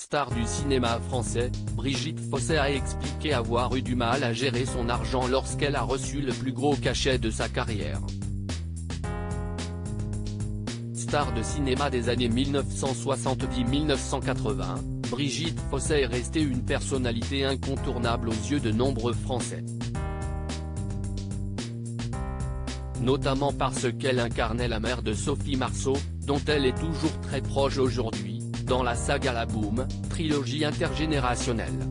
Star du cinéma français, Brigitte Fossey a expliqué avoir eu du mal à gérer son argent lorsqu'elle a reçu le plus gros cachet de sa carrière. Star de cinéma des années 1970-1980, Brigitte Fossey est restée une personnalité incontournable aux yeux de nombreux Français. Notamment parce qu'elle incarnait la mère de Sophie Marceau, dont elle est toujours très proche aujourd'hui, dans la saga La Boum, trilogie intergénérationnelle.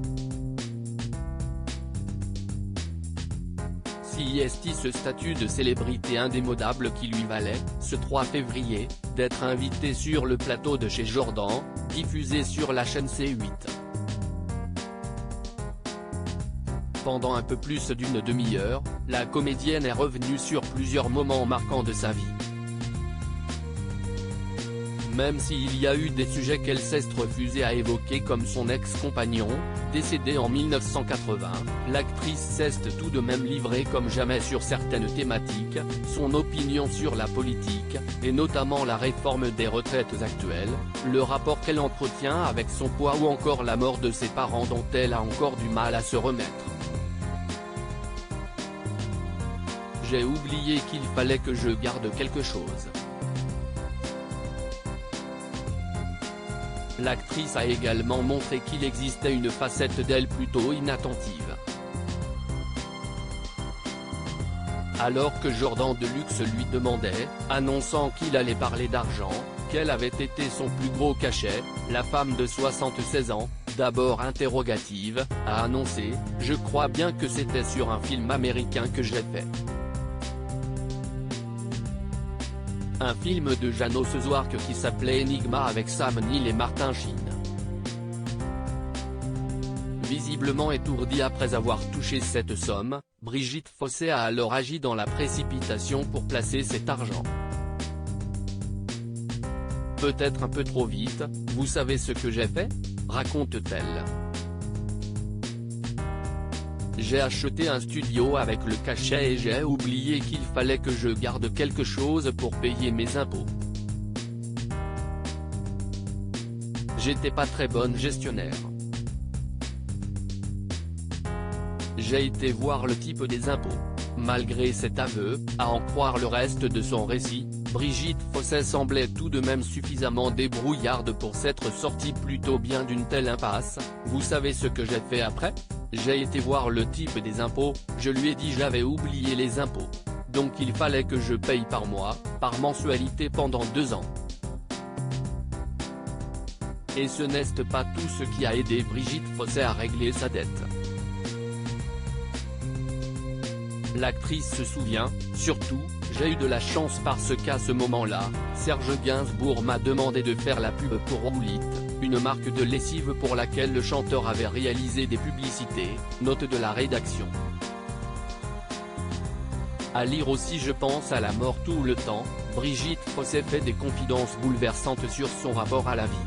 CIST ce statut de célébrité indémodable qui lui valait, ce 3 février, d'être invitée sur le plateau de Chez Jordan, diffusé sur la chaîne C8. Pendant un peu plus d'une demi-heure, la comédienne est revenue sur plusieurs moments marquants de sa vie. Même s'il y a eu des sujets qu'elle s'est refusée à évoquer comme son ex-compagnon, décédé en 1980, l'actrice s'est tout de même livrée comme jamais sur certaines thématiques, son opinion sur la politique, et notamment la réforme des retraites actuelles, le rapport qu'elle entretient avec son poids ou encore la mort de ses parents dont elle a encore du mal à se remettre. J'ai oublié qu'il fallait que je garde quelque chose. L'actrice a également montré qu'il existait une facette d'elle plutôt inattentive. Alors que Jordan Deluxe lui demandait, annonçant qu'il allait parler d'argent, quel avait été son plus gros cachet, la femme de 76 ans, d'abord interrogative, a annoncé « Je crois bien que c'était sur un film américain que j'ai fait ». Un film de Janos Zwark qui s'appelait Enigma avec Sam Neill et Martin Sheen. Visiblement étourdie après avoir touché cette somme, Brigitte Fossey a alors agi dans la précipitation pour placer cet argent. Peut-être un peu trop vite, vous savez ce que j'ai fait ? Raconte-t-elle. J'ai acheté un studio avec le cachet et j'ai oublié qu'il fallait que je garde quelque chose pour payer mes impôts. J'étais pas très bonne gestionnaire. J'ai été voir le type des impôts. Malgré cet aveu, à en croire le reste de son récit, Brigitte Fossey semblait tout de même suffisamment débrouillarde pour s'être sortie plutôt bien d'une telle impasse. Vous savez ce que j'ai fait après ? J'ai été voir le type des impôts, je lui ai dit j'avais oublié les impôts. Donc il fallait que je paye par mois, par mensualité pendant 2 ans. Et ce n'est pas tout ce qui a aidé Brigitte Fossey à régler sa dette. L'actrice se souvient, surtout, j'ai eu de la chance parce qu'à ce moment-là, Serge Gainsbourg m'a demandé de faire la pub pour Roulit, une marque de lessive pour laquelle le chanteur avait réalisé des publicités, note de la rédaction. À lire aussi Je pense à la mort tout le temps, Brigitte Fossey fait des confidences bouleversantes sur son rapport à la vie.